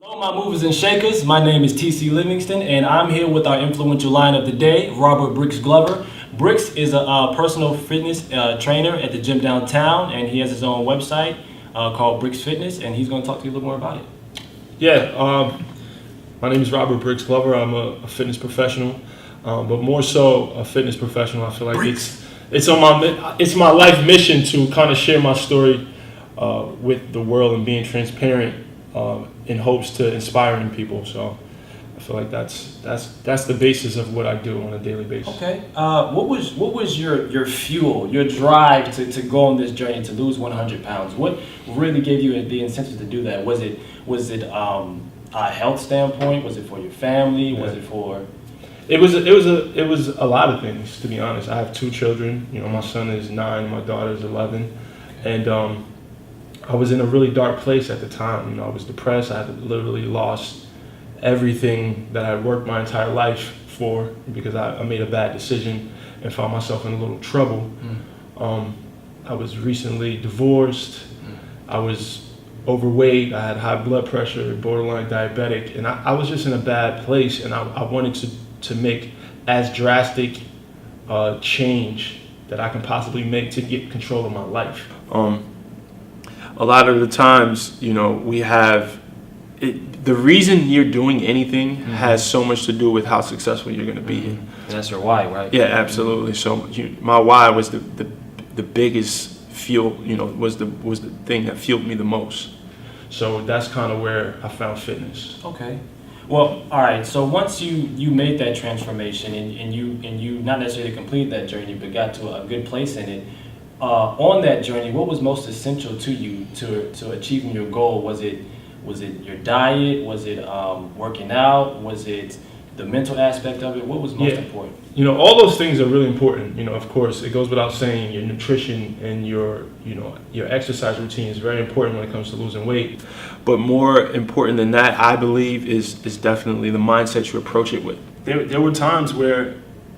Hello, my movers and shakers. My name is TC Livingston, and I'm here with our influential line of the day, Robert Bricks Glover. Bricks is a personal fitness trainer at the gym downtown, and he has his own website called Bricks Fitness, and he's going to talk to you a little more about it. Yeah, my name is Robert Bricks Glover. I'm a fitness professional, but more so a fitness professional. I feel like it's my life mission to kind of share my story with the world and being transparent in hopes to inspiring people. So I feel like that's the basis of what I do on a daily basis. Okay. What was your fuel, your drive to go on this journey to lose 100 pounds? What really gave you the incentive to do that? Was it a health standpoint? Was it for your family? Was it for? It was a lot of things, to be honest. I have two children. You know, my son is 9, my daughter is 11, and I was in a really dark place at the time. You know, I was depressed. I had literally lost everything that I worked my entire life for because I made a bad decision and found myself in a little trouble. I was recently divorced. I was overweight. I had high blood pressure, borderline diabetic, and I was just in a bad place. And I wanted to make as drastic change that I can possibly make to get control of my life. A lot of the times, you know, we have the reason you're doing anything has so much to do with how successful you're going to be. And that's your why, right? Yeah, absolutely. So my why was the biggest fuel. You know, was the thing that fueled me the most. So that's kind of where I found fitness. Okay. Well, all right. So once you made that transformation and you not necessarily completed that journey, but got to a good place in it. On that journey, what was most essential to you to achieving your goal? Was it your diet? Was it working out? Was it the mental aspect of it? What was most important? You know, all those things are really important. You know, of course, it goes without saying your nutrition and your exercise routine is very important when it comes to losing weight. But more important than that, I believe, is definitely the mindset you approach it with. There were times where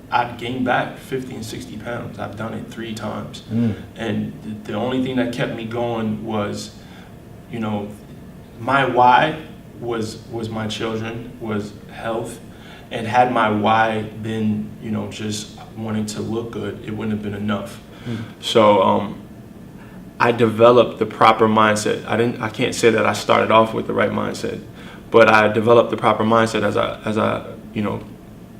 I'd gain back 50 and 60 pounds. I've done it 3 times. And the only thing that kept me going was, you know, my why was my children, was health. And had my why been, you know, just wanting to look good, it wouldn't have been enough. So I developed the proper mindset. I can't say that I started off with the right mindset, but I developed the proper mindset as I you know,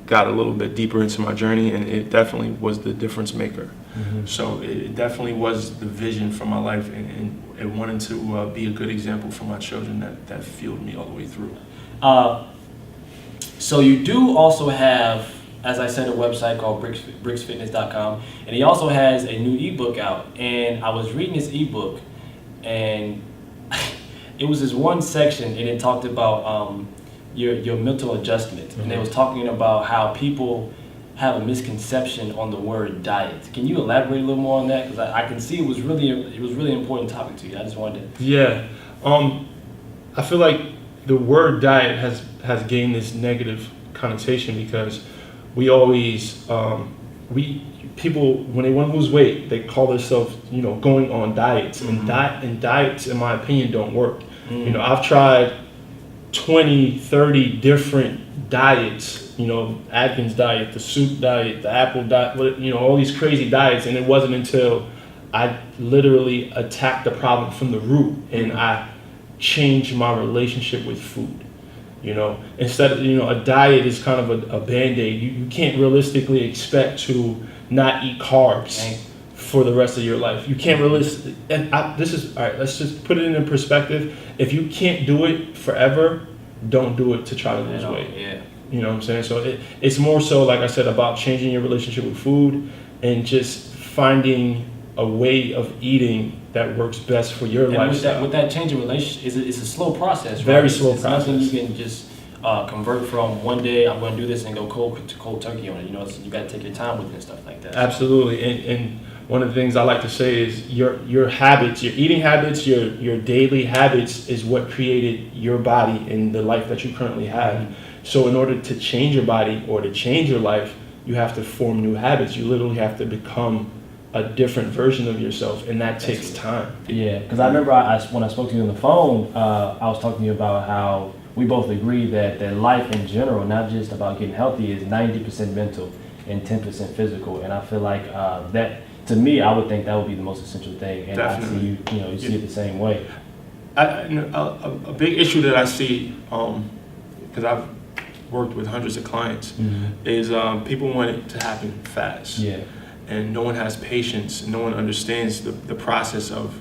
got a little bit deeper into my journey, and it definitely was the difference maker. So it definitely was the vision for my life, and wanting to be a good example for my children that fueled me all the way through. So you do also have, as I said, a website called bricksfitness.com, and he also has a new ebook out. And I was reading this ebook, and it was this one section, and it talked about your mental adjustment, and it was talking about how people have a misconception on the word diet. Can you elaborate a little more on that? Because I can see it was really an important topic to you. I just wanted to. Yeah, I feel like the word diet has gained this negative connotation because we always people when they want to lose weight, they call themselves, you know, going on diets, and diets, in my opinion, don't work. You know, I've tried 20, 30 different diets, you know, Atkins diet, the soup diet, the apple diet, you know, all these crazy diets, and it wasn't until I literally attacked the problem from the root and I changed my relationship with food. You know, instead of, you know, a diet is kind of a band-aid. You can't realistically expect to not eat carbs for the rest of your life. You can't all right, let's just put it in perspective. If you can't do it forever, don't do it to try to lose weight. Yeah. You know what I'm saying? So it's more so, like I said, about changing your relationship with food and just finding a way of eating that works best for your lifestyle. With that change of relationship, it's a slow process, right? Very slow process. Nothing you can just convert from one day, I'm going to do this, and go cold turkey on it. You know, you got to take your time with it and stuff like that. Absolutely. And one of the things I like to say is your habits, your eating habits, your daily habits is what created your body and the life that you currently have. So in order to change your body or to change your life, you have to form new habits. You literally have to become a different version of yourself, and that takes time. Yeah, because I remember when I spoke to you on the phone, I was talking to you about how we both agree that life in general, not just about getting healthy, is 90% mental and 10% physical. And I feel like that, to me, I would think that would be the most essential thing. And Definitely. I see you see it the same way. A big issue that I see, because I've worked with hundreds of clients, is people want it to happen fast. Yeah. And no one has patience. No one understands the process of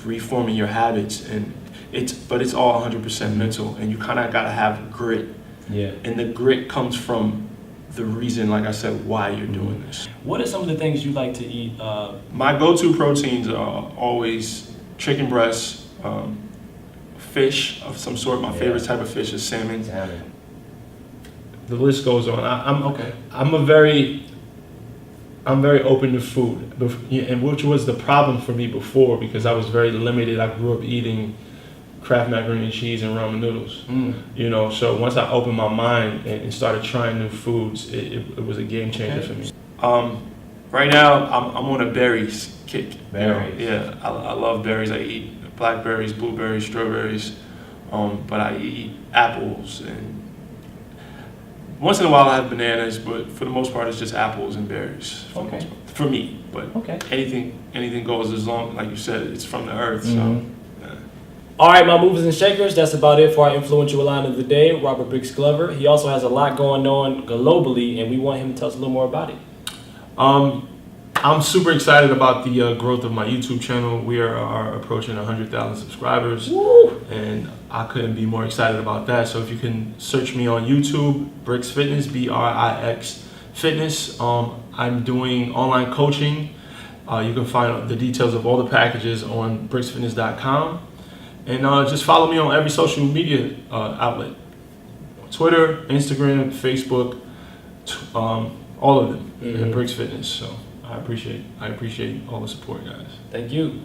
reforming your habits. And it's all 100% mental. And you kind of got to have grit. Yeah. And the grit comes from the reason, like I said, why you're doing this. What are some of the things you like to eat? My go-to proteins are always chicken breasts, fish of some sort. My favorite type of fish is salmon. The list goes on. I'm very open to food, and which was the problem for me before, because I was very limited. I grew up eating Kraft macaroni and cheese and ramen noodles. So once I opened my mind and started trying new foods, it was a game changer for me. Right now, I'm on a berries kick. Berries. Yeah, I love berries. I eat blackberries, blueberries, strawberries, but I eat apples, and once in a while I have bananas, but for the most part it's just apples and berries. For me, but anything goes, as long, like you said, it's from the earth. So. All right, my movers and shakers, that's about it for our influential line of the day, Robert Briggs Glover. He also has a lot going on globally, and we want him to tell us a little more about it. I'm super excited about the growth of my YouTube channel. We are approaching 100,000 subscribers. Woo! And I couldn't be more excited about that. So if you can search me on YouTube, Brix Fitness, Brix Fitness. I'm doing online coaching. You can find the details of all the packages on brixfitness.com. And just follow me on every social media outlet. Twitter, Instagram, Facebook, all of them, at Brix Fitness. So I appreciate all the support, guys. Thank you.